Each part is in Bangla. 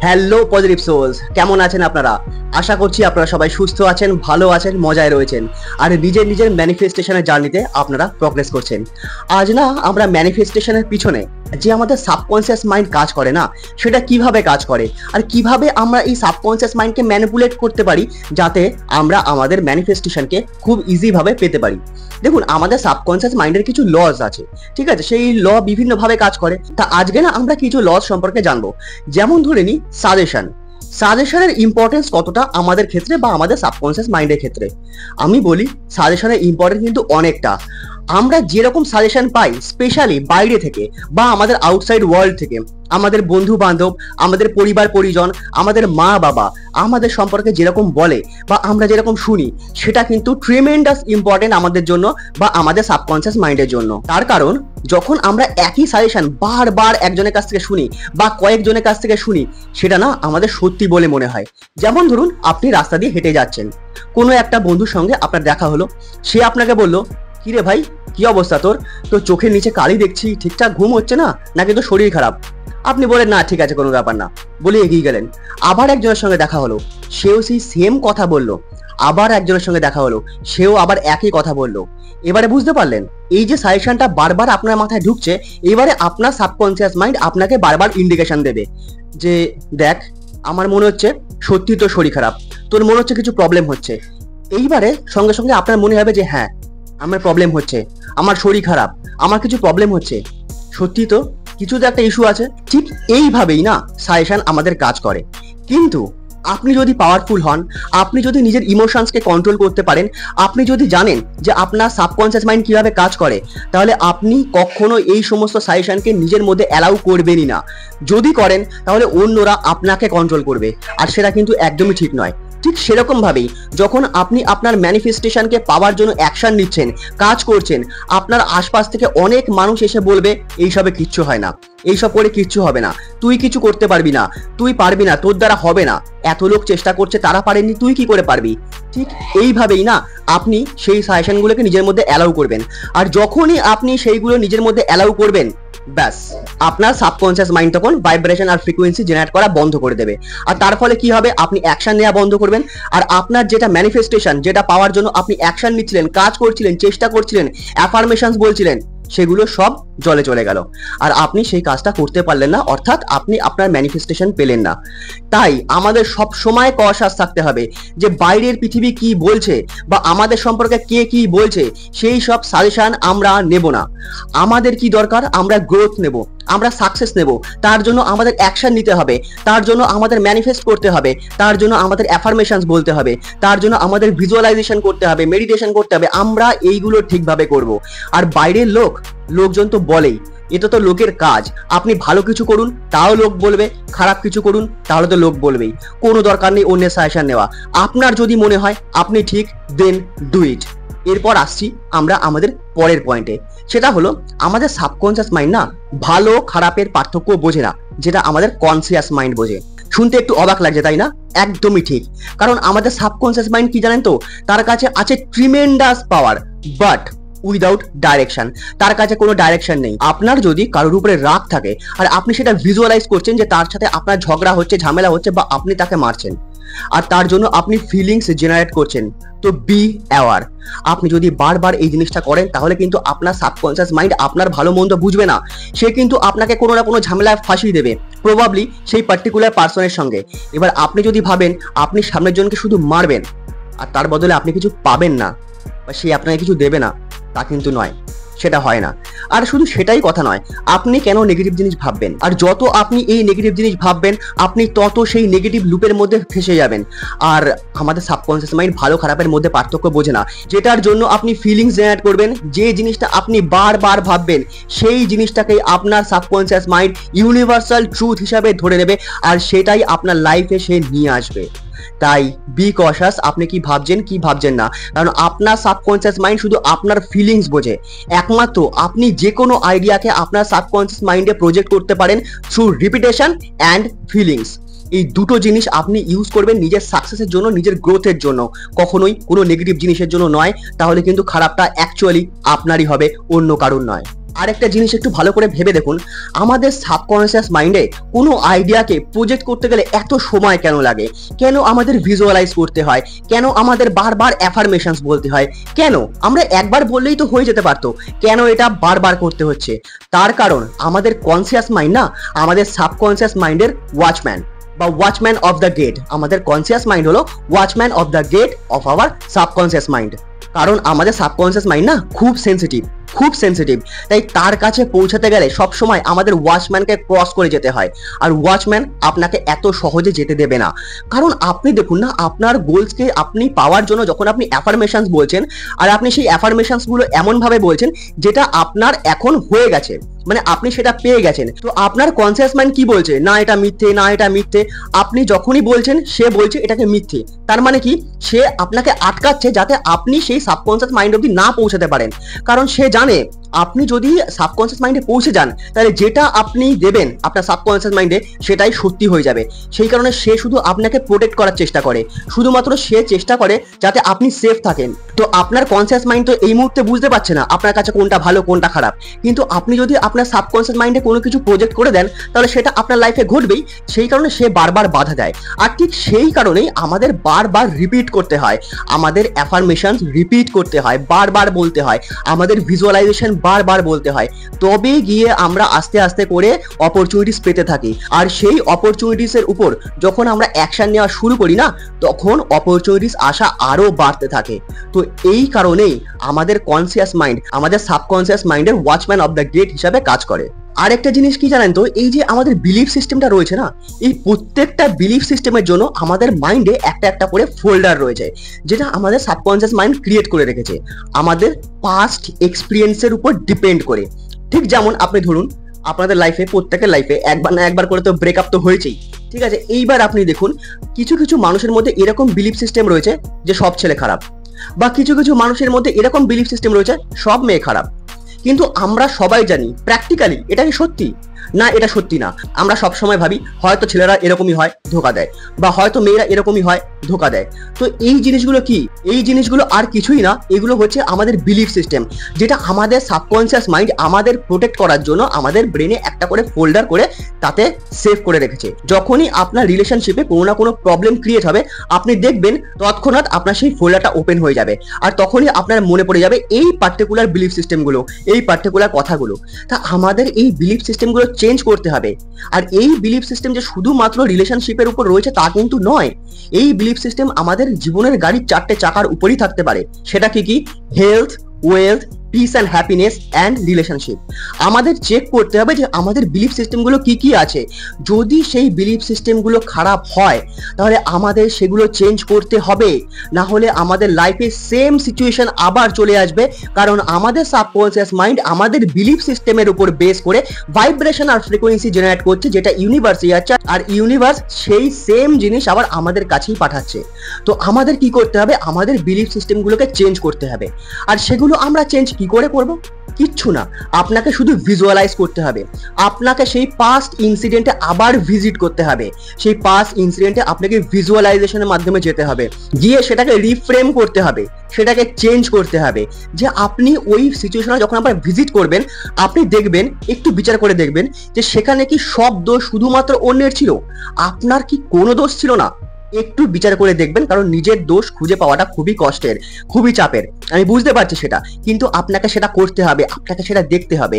হ্যালো পজিটিভ সোলস, কেমন আছেন আপনারা? আশা করছি আপনারা সবাই সুস্থ আছেন, ভালো আছেন, মজায় রয়েছেন আর নিজের নিজের ম্যানিফেস্টেশনের জার্নিতে আপনারা প্রগ্রেস করছেন। আজ না আমরা ম্যানিফেস্টেশনের পিছনে যে আমাদের সাবকনসিয়াস মাইন্ড কাজ করে না, সেটা কিভাবে কাজ করে আর কিভাবে আমরা এই সাবকনসিয়াস মাইন্ডকে ম্যানিপুলেট করতে পারি যাতে আমরা আমাদের ম্যানিফেস্টেশনকে খুব ইজিভাবে পেতে পারি। দেখুন, আমাদের সাবকনসিয়াস মাইন্ডের কিছু লজ আছে, ঠিক আছে? সেই ল বিভিন্নভাবে কাজ করে। তা আজকে না আমরা কিছু লজ সম্পর্কে জানবো। যেমন ধরে নিই সাজেশনের ইম্পর্টেন্স কতটা আমাদের ক্ষেত্রে বা আমাদের সাবকনসিয়াস মাইন্ডের ক্ষেত্রে। আমি বলি সাজেশনের ইম্পর্টেন্স কিন্তু অনেকটা। আমরা যেরকম সাজেশন পাই স্পেশালি বাইরে থেকে বা আমাদের আউটসাইড ওয়ার্ল্ড থেকে, আমাদের বন্ধু বান্ধব, আমাদের পরিবার পরিজন, আমাদের মা বাবা আমাদের সম্পর্কে যেরকম বলে বা আমরা যেরকম শুনি, সেটা কিন্তু ট্রিমেন্ডাস ইম্পর্টেন্ট আমাদের জন্য বা আমাদের সাবকনসিয়াস মাইন্ডের জন্য। তার কারণ যখন আমরা একই সাজেশন বারবার একজনের কাছ থেকে শুনি বা কয়েকজনের কাছ থেকে শুনি, সেটা না আমাদের সত্যি বলে মনে হয়। যেমন ধরুন, আপনি রাস্তা দিয়ে হেঁটে যাচ্ছেন, কোনো একটা বন্ধুর সঙ্গে আপনার দেখা হলো, সে আপনাকে বলল, কিরে ভাই, কি অবস্থা তোর? তো চোখের নিচে কালি দেখছি, ঠিকঠাক ঘুম হচ্ছে না, নাকি তোর শরীর খারাপ? আপনি বলেন না, ঠিক আছে, কোনো ব্যাপার না, বলে এগিয়ে গেলেন। আবার একজনের সঙ্গে দেখা হলো, সেও সেই সেম কথা বললো। আবার একজনের সঙ্গে দেখা হলো, সেও আবার একই কথা বললো। এবারে বুঝতে পারলেন, এই যে সাজেশনটা বারবার আপনার মাথায় ঢুকছে, এবারে আপনার সাবকনসিয়াস মাইন্ড আপনাকে বারবার ইন্ডিকেশন দেবে যে দেখ, আমার মনে হচ্ছে সত্যি তোর শরীর খারাপ, তোর মনে হচ্ছে কিছু প্রবলেম হচ্ছে। এইবারে সঙ্গে সঙ্গে আপনার মনে হবে যে হ্যাঁ, আমার প্রবলেম হচ্ছে, আমার শরীর খারাপ, আমার কিছু প্রবলেম হচ্ছে, সত্যি তো কিছু তো একটা ইস্যু আছে। ঠিক এইভাবেই না সাজেশন আমাদের কাজ করে। কিন্তু আপনি যদি পাওয়ারফুল হন, আপনি যদি নিজের ইমোশনসকে কন্ট্রোল করতে পারেন, আপনি যদি জানেন যে আপনার সাবকনসিয়াস মাইন্ড কিভাবে কাজ করে, তাহলে আপনি কখনো এই সমস্ত সাজেশনকে নিজের মধ্যে অ্যালাউ করবেনই না। যদি করেন তাহলে অন্যরা আপনাকে কন্ট্রোল করবে, আর সেটা কিন্তু একদমই ঠিক নয়। ঠিক সেরকম ভাবেই যখন আপনি আপনার ম্যানিফেস্টেশনকে পাওয়ার জন্য অ্যাকশন নিচ্ছেন, কাজ করছেন, আপনার আশপাশ থেকে অনেক মানুষ এসে বলবে এইসবে কিচ্ছু হয় না, এইসব করে কিচ্ছু হবে না, তুই কিছু করতে পারবি না, তুই পারবি না, তোর দ্বারা হবে না, এত লোক চেষ্টা করছে তারা পারেনি, তুই কি করে পারবি? ঠিক এইভাবেই না আপনি সেই সাজেশনগুলোকে নিজের মধ্যে অ্যালাউ করবেন। আর যখনই আপনি সেইগুলো নিজের মধ্যে অ্যালাউ করবেন, ব্যাস আপনার সাবকনসিয়াস মাইন্ড তখন ভাইব্রেশন আর ফ্রিকোয়েন্সি জেনারেট করা বন্ধ করে দেবে। আর তার ফলে কি হবে, আপনি অ্যাকশন নেওয়া বন্ধ করবেন। আর আপনার যেটা ম্যানিফেস্টেশন, যেটা পাওয়ার জন্য আপনি অ্যাকশন নিচ্ছিলেন, কাজ করছিলেন, চেষ্টা করছিলেন, অ্যাফার্মেশনস বলছিলেন, সেগুলো সব জলে চলে গেল আর আপনি সেই কাজটা করতে পারলেন না, অর্থাৎ আপনি আপনার ম্যানিফেস্টেশন পেলেন না। তাই আমাদের সব সময় কশাস থাকতে হবে যে বাইরের পৃথিবী কি বলছে বা আমাদের সম্পর্কে কে কি বলছে, সেই সব সাজেশন আমরা নেব না। আমাদের কি দরকার, আমরা গ্রোথ নেব, আমরা সাকসেস নেব, তার জন্য আমাদের অ্যাকশন নিতে হবে, তার জন্য আমাদের ম্যানিফেস্ট করতে হবে, তার জন্য আমাদের অ্যাফার্মেশনস বলতে হবে, তার জন্য আমাদের ভিজুয়ালাইজেশন করতে হবে, মেডিটেশন করতে হবে। আমরা এইগুলো ঠিকভাবে করব। আর বাইরের লোকজন তো বলেই, এটা তো লোকের কাজ। আপনি ভালো কিছু করুন তাও লোক বলবে, খারাপ কিছু করুন তাহলে তো লোক বলবেই। কোনো দরকার নেই অন্যের সাজেশন নেওয়া। আপনার যদি মনে হয় আপনি ঠিক, দেন ডু ইট। এরপর আসছি আমরা আমাদের পরের পয়েন্টে, সেটা হলো আমাদের সাবকনসিয়াস মাইন্ড না ভালো খারাপের পার্থক্য বোঝে না, যেটা আমাদের কনসিয়াস মাইন্ড বোঝে। শুনতে একটু অবাক লাগছে, তাই না? একদমই ঠিক। কারণ আমাদের সাবকনসিয়াস মাইন্ড কি জানেন তো, তার কাছে আছে tremendous power, but without direction. তার কাছে কোনো ডাইরেকশন নেই। আপনার যদি কারোর উপরে রাগ থাকে আর আপনি সেটা ভিজুয়ালাইজ করছেন যে তার সাথে আপনার ঝগড়া হচ্ছে, ঝামেলা হচ্ছে বা আপনি তাকে মারছেন, আর তার জন্য আপনি ফিলিংস জেনারেট করছেন, তো বি অ্যাওয়ার। আপনি যদি বারবার এই জিনিসটা করেন তাহলে কিন্তু আপনার সাবকনসিয়াস মাইন্ড আপনার ভালো মন্দ বুঝবে না। সে কিন্তু আপনাকে কোনো না কোনো ঝামেলায় ফাঁসিয়ে দেবে, প্রবাবলি সেই পার্টিকুলার পার্সনের সঙ্গে। এবার আপনি যদি ভাবেন আপনি সামনের জনকে শুধু মারবেন আর তার বদলে আপনি কিছু পাবেন না বা সে আপনাকে কিছু দেবে না, তা কিন্তু নয়, সেটা হয় না। আর শুধু সেটাই কথা নয়, আপনি কেন নেগেটিভ জিনিস ভাববেন? আর যত আপনি এই নেগেটিভ জিনিস ভাববেন, আপনি তত সেই নেগেটিভ লুপের মধ্যে ফেসে যাবেন। আর আমাদের সাবকনসিয়াস মাইন্ড ভালো খারাপের মধ্যে পার্থক্য বোঝে না। যেটার জন্য আপনি ফিলিংস জেনারেট করবেন, যে জিনিসটা আপনি বারবার ভাববেন, সেই জিনিসটাকেই আপনার সাবকনসিয়াস মাইন্ড ইউনিভার্সাল ট্রুথ হিসাবে ধরে নেবে আর সেটাই আপনার লাইফে সে নিয়ে আসবে। তাই বি কশাস, আপনি কি ভাবছেন কি ভাবছেন না, কারণ আপনার সাবকনসিয়াস মাইন্ড শুধু আপনার ফিলিংস বোঝে। একমাত্র আপনি যে কোনো আইডিয়াকে আপনার সাবকনসিয়াস মাইন্ডে প্রজেক্ট করতে পারেন থ্রু রিপিটেশন অ্যান্ড ফিলিংস। এই দুটো জিনিস আপনি ইউজ করবেন নিজের সাকসেসের জন্য, নিজের গ্রোথের জন্য, কখনোই কোনো নেগেটিভ জিনিসের জন্য নয়। তাহলে কিন্তু খারাপটা অ্যাকচুয়ালি আপনারই হবে, অন্য কারণ নয়। আরেকটা জিনিস একটু ভালো করে ভেবে দেখুন, আমাদের সাবকনসিয়াস মাইন্ডে কোনো আইডিয়াকে প্রজেক্ট করতে গেলে এত সময় কেন লাগে? কেন আমাদের ভিজুয়ালাইজ করতে হয়? কেন আমাদের বারবার অ্যাফার্মেশনস বলতে হয়? কেন আমরা একবার বললেই তো হয়ে যেতে পারতো, কেন এটা বারবার করতে হচ্ছে? তার কারণ আমাদের কনসিয়াস মাইন্ড না আমাদের সাবকনসিয়াস মাইন্ডের ওয়াচম্যান বা ওয়াচম্যান অফ দ্য গেট। আমাদের কনসিয়াস মাইন্ড হলো watchman of the gate of our subconscious mind. কারণ আমাদের সাবকনসিয়াস মাইন্ড না খুব সেন্সিটিভ, খুব সেন্সিটিভ। তাই তার কাছে পৌঁছাতে গেলে সব সময় আমাদের ওয়াচম্যানকে ক্রস করে যেতে হয়। আর ওয়াচম্যান আপনাকে এত সহজে যেতে দেবে না। কারণ আপনি দেখুন না, আপনার গোলসকে আপনি পাওয়ার জন্য যখন আপনি অ্যাফার্মেশনস বলছেন, আর আপনি সেই অ্যাফার্মেশনস গুলো এমন ভাবে বলছেন যেটা আপনার এখন হয়ে গেছে, মানে আপনি সেটা পেয়ে গেছেন, তো আপনার কনসিয়াস মাইন্ড কি বলছে? না এটা মিথ্যে, না এটা মিথ্যে। আপনি যখনই বলছেন সে বলছে এটাকে মিথ্যে। তার মানে কি? সে আপনাকে আটকাচ্ছে যাতে আপনি সেই সাবকনসিয়াস মাইন্ড অবধি না পৌঁছাতে পারেন। কারণ সে জানে আপনি যদি সাবকনসিয়াস মাইন্ডে পৌঁছে যান তাহলে যেটা আপনি দেবেন আপনার সাবকনসিয়াস মাইন্ডে সেটাই সত্যি হয়ে যাবে। সেই কারণে সে শুধু আপনাকে প্রোটেক্ট করার চেষ্টা করে, শুধুমাত্র সে চেষ্টা করে যাতে আপনি সেফ থাকেন। তো আপনার কনসিয়াস মাইন্ড তো এই মুহূর্তে বুঝতে পারছে না আপনার কাছে কোনটা ভালো কোনটা খারাপ, কিন্তু আপনি যদি আপনার সাবকনসিয়াস মাইন্ডে কোনো কিছু প্রজেক্ট করে দেন তাহলে সেটা আপনার লাইফে ঘটবেই। সেই কারণে সে বারবার বাধা দেয়। আর ঠিক সেই কারণেই আমাদের বারবার রিপিট করতে হয়, আমাদের অ্যাফার্মেশনস রিপিট করতে হয়, বারবার বলতে হয়, আমাদের ভিজুয়ালাইজেশন বারবার বলতে হয়। তবে গিয়ে আমরা আস্তে আস্তে করে অপরচুনিটিস পেতে থাকি। আর সেই অপরচুনিটিস এর উপর যখন আমরা অ্যাকশন নেওয়া শুরু করি না, তখন অপরচুনিটিস আসা আরো বাড়তে থাকে। তো এই কারণেই আমাদের কনসিয়াস মাইন্ড আমাদের সাবকনসিয়াস মাইন্ডের ওয়াচম্যান অফ দ্য গেট হিসাবে কাজ করে। আর একটা জিনিস কি জানেন তো, এই যে আমাদের বিলিফ সিস্টেমটা রয়েছে না, এই প্রত্যেকটা বিলিফ সিস্টেমের জন্য আমাদের মাইন্ডে একটা একটা করে ফোল্ডার রয়েছে, যেটা আমাদের সাবকনসিয়াস মাইন্ড ক্রিয়েট করে রেখেছে আমাদের পাস্ট এক্সপিরিয়েন্সের উপর ডিপেন্ড করে। ঠিক যেমন আপনি ধরুন আপনাদের লাইফে, প্রত্যেকের লাইফে একবার না একবার করে তো ব্রেকআপ তো হয়েছেই, ঠিক আছে? এইবার আপনি দেখুন কিছু কিছু মানুষের মধ্যে এরকম বিলিফ সিস্টেম রয়েছে যে সব ছেলে খারাপ, বা কিছু কিছু মানুষের মধ্যে এরকম বিলিফ সিস্টেম রয়েছে সব মেয়ে খারাপ। কিন্তু আমরা সবাই জানি প্র্যাকটিক্যালি এটা কি সত্যি? না, এটা সত্যি না। আমরা সব সময় ভাবি হয়তো ছেলেরা এরকমই হয়, ধোকা দেয়, বা হয়তো মেয়েরা এরকমই হয়, ধোকা দেয়। তো এই জিনিসগুলো কি? এই জিনিসগুলো আর কিছুই না, এগুলো হচ্ছে আমাদের বিলিফ সিস্টেম, যেটা আমাদের সাবকনসিয়াস মাইন্ড আমাদের প্রোটেক্ট করার জন্য আমাদের ব্রেনে একটা করে ফোল্ডার করে তাতে সেভ করে রেখেছে। যখনই আপনার রিলেশনশিপে কোনো না কোনো প্রবলেম ক্রিয়েট হবে, আপনি দেখবেন তৎক্ষণাৎ আপনার সেই ফোল্ডারটা ওপেন হয়ে যাবে, আর তখনই আপনার মনে পড়ে যাবে এই পার্টিকুলার বিলিফ সিস্টেমগুলো, এই পার্টিকুলার কথাগুলো। তা আমাদের এই বিলিফ সিস্টেমগুলো চেঞ্জ করতে হবে। আর এই বিলিফ সিস্টেম যে শুধুমাত্র রিলেশনশিপের উপর রয়েছে তা কিন্তু নয়। এই বিলিফ সিস্টেম আমাদের জীবনের গাড়ির 4টে চাকার উপরই থাকতে পারে। সেটা কি কি? Health, wealth, piece and happiness and relationship. আমাদের চেক করতে হবে যে আমাদের বিলিফ সিস্টেমগুলো কি কি আছে। যদি সেই বিলিফ সিস্টেমগুলো খারাপ হয় তাহলে আমাদের সেগুলো চেঞ্জ করতে হবে, না হলে আমাদের লাইফে সেম সিচুয়েশন আবার চলে আসবে। কারণ আমাদের সাবকনসিয়াস মাইন্ড আমাদের বিলিফ সিস্টেমের উপর বেস করে ভাইব্রেশন আর ফ্রিকোয়েন্সি জেনারেট করছে, যেটা ইউনিভার্সে যাচ্ছে, আর ইউনিভার্স সেই সেম জিনিস আবার আমাদের কাছেই পাঠাচ্ছে। তো আমাদের কি করতে হবে? আমাদের বিলিফ সিস্টেমগুলোকে চেঞ্জ করতে হবে। আর সেগুলো আমরা চেঞ্জ কি করে করব? কিচ্ছু না, আপনাকে শুধু ভিজুয়ালাইজ করতে হবে। আপনাকে সেই পাস্ট ইনসিডেন্টে আবার ভিজিট করতে হবে। সেই পাস্ট ইনসিডেন্টে আপনাকে ভিজুয়ালাইজেশনের মাধ্যমে যেতে হবে, গিয়ে সেটাকে রিফ্রেম করতে হবে, সেটাকে চেঞ্জ করতে হবে। যে আপনি ওই সিচুয়েশনে যখন আবার ভিজিট করবেন, আপনি দেখবেন, একটু বিচার করে দেখবেন যে সেখানে কি সব দোষ শুধুমাত্র অন্যের ছিল, আপনার কি কোনো দোষ ছিল না? একটু বিচার করে দেখবেন, কারণ নিজের দোষ খুঁজে পাওয়াটা খুবই কষ্টের, খুবই চাপের, আমি বুঝতে পারছি সেটা, কিন্তু আপনাকে সেটা করতে হবে, আপনাকে সেটা দেখতে হবে।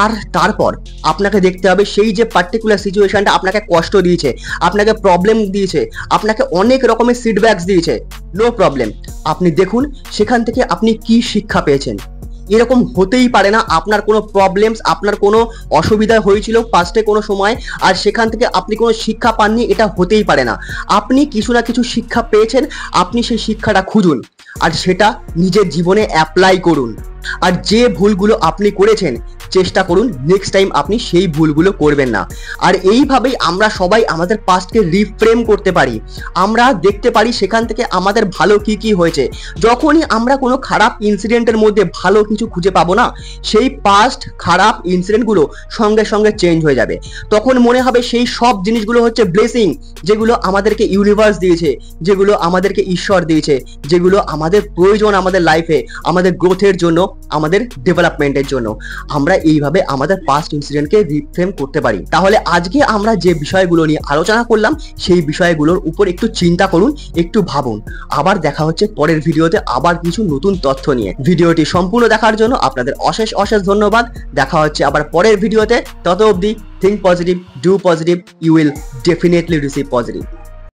আর তারপর আপনাকে দেখতে হবে সেই যে পার্টিকুলার সিচুয়েশনটা আপনাকে কষ্ট দিয়েছে, আপনাকে প্রবলেম দিয়েছে, আপনাকে অনেক রকমের ফিডব্যাকস দিয়েছে, নো প্রবলেম, আপনি দেখুন সেখান থেকে আপনি কি শিক্ষা পেয়েছেন। এরকম হতেই পারে না আপনার কোনো প্রবলেমস, আপনার কোনো অসুবিধা হয়েছিল পাস্টে কোনো সময়, আর সেখান থেকে আপনি কোনো শিক্ষা পাননি, এটা হতেই পারে না। আপনি কিছু না কিছু শিক্ষা পেয়েছেন, আপনি সেই শিক্ষাটা খুঁজুন আর সেটা নিজের জীবনে অ্যাপ্লাই করুন। আর যে ভুলগুলো আপনি করেছেন চেষ্টা করুন নেক্সট টাইম আপনি সেই ভুলগুলো করবেন না। আর এইভাবেই আমরা সবাই আমাদের পাস্টকে রিফ্রেম করতে পারি, আমরা দেখতে পারি সেখান থেকে আমাদের ভালো কি কি হয়েছে। যখনই আমরা কোনো খারাপ ইনসিডেন্টের মধ্যে ভালো কিছু খুঁজে পাবো না, সেই পাস্ট খারাপ ইনসিডেন্টগুলো সঙ্গে সঙ্গে চেঞ্জ হয়ে যাবে। তখন মনে হবে সেই সব জিনিসগুলো হচ্ছে ব্লেসিং, যেগুলো আমাদেরকে ইউনিভার্স দিয়েছে, যেগুলো আমাদেরকে ঈশ্বর দিয়েছে, যেগুলো আমাদের প্রয়োজন আমাদের লাইফে, আমাদের গ্রোথের জন্য, আমাদের ডেভেলপমেন্টের জন্য। আমরা এইভাবে আমাদের পাস্ট ইনসিডেন্টকে রিফ্রেম করতে পারি। তাহলে আজকে আমরা যে বিষয়গুলো নিয়ে আলোচনা করলাম সেই বিষয়গুলোর উপর একটু চিন্তা করুন, একটু ভাবুন। আবার দেখা হচ্ছে পরের ভিডিওতে আবার কিছু নতুন তথ্য নিয়ে। ভিডিওটি সম্পূর্ণ দেখার জন্য আপনাদের অশেষ অশেষ ধন্যবাদ। দেখা হচ্ছে আবার পরের ভিডিওতে। তত অবধি think positive, do positive, you will definitely receive positive.